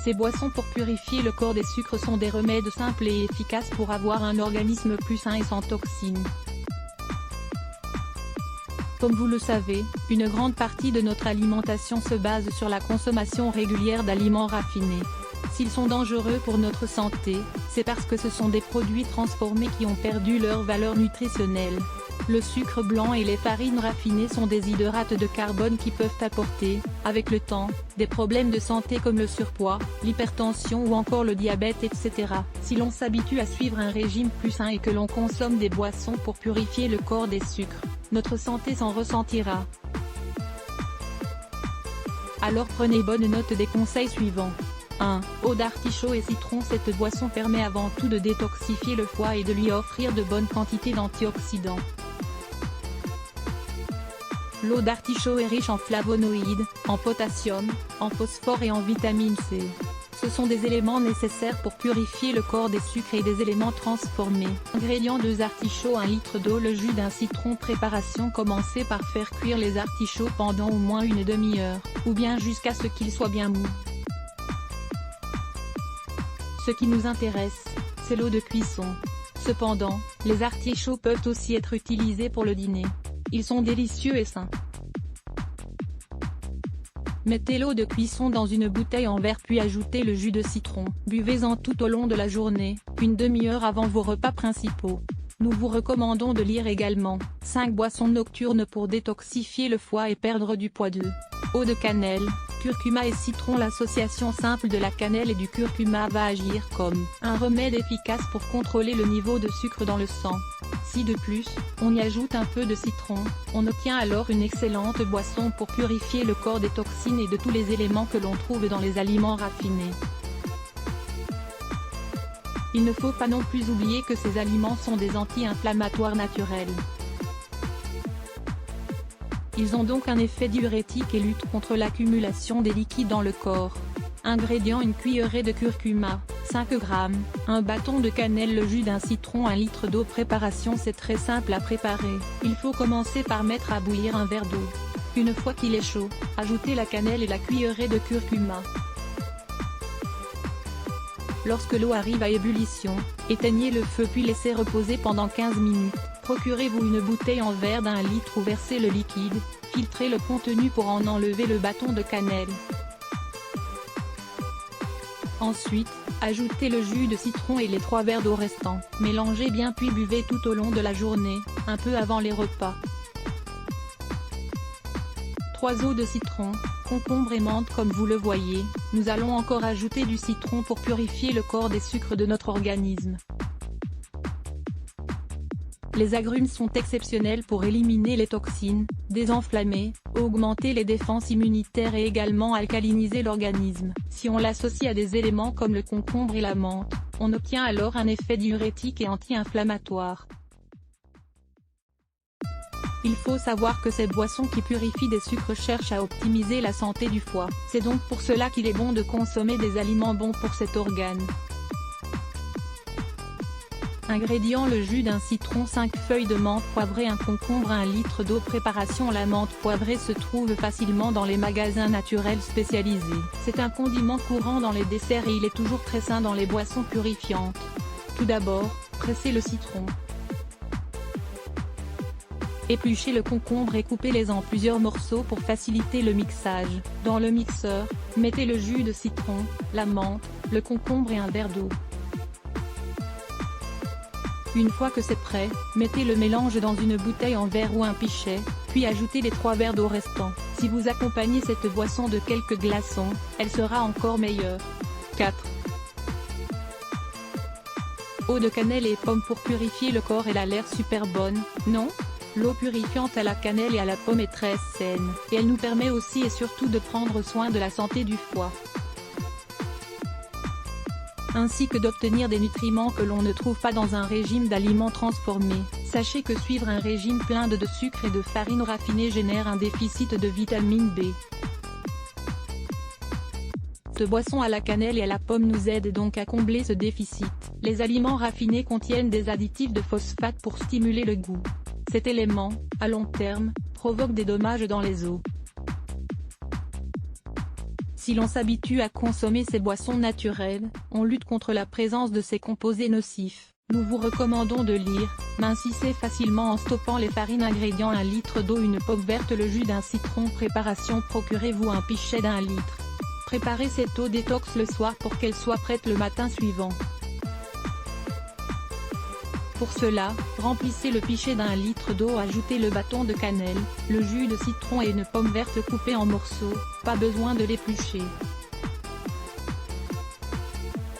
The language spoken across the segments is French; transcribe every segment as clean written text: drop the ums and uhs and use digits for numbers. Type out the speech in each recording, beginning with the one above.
Ces boissons pour purifier le corps des sucres sont des remèdes simples et efficaces pour avoir un organisme plus sain et sans toxines. Comme vous le savez, une grande partie de notre alimentation se base sur la consommation régulière d'aliments raffinés. S'ils sont dangereux pour notre santé, c'est parce que ce sont des produits transformés qui ont perdu leur valeur nutritionnelle. Le sucre blanc et les farines raffinées sont des hydrates de carbone qui peuvent apporter, avec le temps, des problèmes de santé comme le surpoids, l'hypertension ou encore le diabète, etc. Si l'on s'habitue à suivre un régime plus sain et que l'on consomme des boissons pour purifier le corps des sucres, notre santé s'en ressentira. Alors prenez bonne note des conseils suivants. 1. Eau d'artichaut et citron. Cette boisson permet avant tout de détoxifier le foie et de lui offrir de bonnes quantités d'antioxydants. L'eau d'artichaut est riche en flavonoïdes, en potassium, en phosphore et en vitamine C. Ce sont des éléments nécessaires pour purifier le corps des sucres et des éléments transformés. Ingrédients: 2 artichauts, 1 litre d'eau, le jus d'un citron. Préparation: commencez par faire cuire les artichauts pendant au moins une demi-heure, ou bien jusqu'à ce qu'ils soient bien mous. Ce qui nous intéresse, c'est l'eau de cuisson. Cependant, les artichauts peuvent aussi être utilisés pour le dîner. Ils sont délicieux et sains. Mettez l'eau de cuisson dans une bouteille en verre puis ajoutez le jus de citron. Buvez-en tout au long de la journée, une demi-heure avant vos repas principaux. Nous vous recommandons de lire également 5 boissons nocturnes pour détoxifier le foie et perdre du poids. 2. Eau de cannelle, curcuma et citron. L'association simple de la cannelle et du curcuma va agir comme un remède efficace pour contrôler le niveau de sucre dans le sang. Si de plus, on y ajoute un peu de citron, on obtient alors une excellente boisson pour purifier le corps des toxines et de tous les éléments que l'on trouve dans les aliments raffinés. Il ne faut pas non plus oublier que ces aliments sont des anti-inflammatoires naturels. Ils ont donc un effet diurétique et luttent contre l'accumulation des liquides dans le corps. Ingrédients: 1 cuillerée de curcuma, 5 g, 1 bâton de cannelle, le jus d'un citron, 1 litre d'eau. Préparation: c'est très simple à préparer. Il faut commencer par mettre à bouillir un verre d'eau. Une fois qu'il est chaud, ajoutez la cannelle et la cuillerée de curcuma. Lorsque l'eau arrive à ébullition, éteignez le feu puis laissez reposer pendant 15 minutes. Procurez-vous une bouteille en verre d'1 litre ou versez le liquide, filtrez le contenu pour en enlever le bâton de cannelle. Ensuite, ajoutez le jus de citron et les 3 verres d'eau restants. Mélangez bien puis buvez tout au long de la journée, un peu avant les repas. 3 eaux de citron, concombre et menthe. Comme vous le voyez, nous allons encore ajouter du citron pour purifier le corps des sucres de notre organisme. Les agrumes sont exceptionnels pour éliminer les toxines, désenflammer, augmenter les défenses immunitaires et également alcaliniser l'organisme. Si on l'associe à des éléments comme le concombre et la menthe, on obtient alors un effet diurétique et anti-inflammatoire. Il faut savoir que ces boissons qui purifient des sucres cherchent à optimiser la santé du foie. C'est donc pour cela qu'il est bon de consommer des aliments bons pour cet organe. Ingrédients: le jus d'un citron, 5 feuilles de menthe poivrée, 1 concombre, 1 litre d'eau. Préparation: la menthe poivrée se trouve facilement dans les magasins naturels spécialisés. C'est un condiment courant dans les desserts et il est toujours très sain dans les boissons purifiantes. Tout d'abord, pressez le citron. Épluchez le concombre et coupez-les en plusieurs morceaux pour faciliter le mixage. Dans le mixeur, mettez le jus de citron, la menthe, le concombre et un verre d'eau. Une fois que c'est prêt, mettez le mélange dans une bouteille en verre ou un pichet, puis ajoutez les 3 verres d'eau restants. Si vous accompagnez cette boisson de quelques glaçons, elle sera encore meilleure. 4. Eau de cannelle et pomme pour purifier le corps. Elle a l'air super bonne, non? L'eau purifiante à la cannelle et à la pomme est très saine, et elle nous permet aussi et surtout de prendre soin de la santé du foie, ainsi que d'obtenir des nutriments que l'on ne trouve pas dans un régime d'aliments transformés. Sachez que suivre un régime plein de sucre et de farine raffinée génère un déficit de vitamine B. Cette boisson à la cannelle et à la pomme nous aide donc à combler ce déficit. Les aliments raffinés contiennent des additifs de phosphate pour stimuler le goût. Cet élément, à long terme, provoque des dommages dans les os. Si l'on s'habitue à consommer ces boissons naturelles, on lutte contre la présence de ces composés nocifs. Nous vous recommandons de lire « Mincissez facilement en stoppant les farines ». Ingrédients: 1 litre d'eau, une pomme verte, le jus d'un citron. Préparation: procurez-vous un pichet d'1 litre. Préparez cette eau détox le soir pour qu'elle soit prête le matin suivant. Pour cela, remplissez le pichet d'1 litre d'eau, ajoutez le bâton de cannelle, le jus de citron et une pomme verte coupée en morceaux, pas besoin de l'éplucher.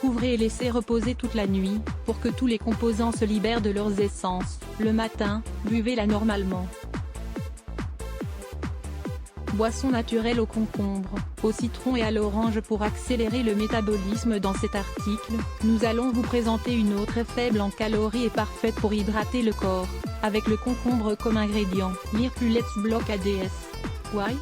Couvrez et laissez reposer toute la nuit, pour que tous les composants se libèrent de leurs essences. Le matin, buvez-la normalement. Boisson naturelle au concombre, au citron et à l'orange. Pour accélérer le métabolisme. Dans cet article, nous allons vous présenter une eau très faible en calories et parfaite pour hydrater le corps, avec le concombre comme ingrédient. Lire plus. Let's block ADS. Why?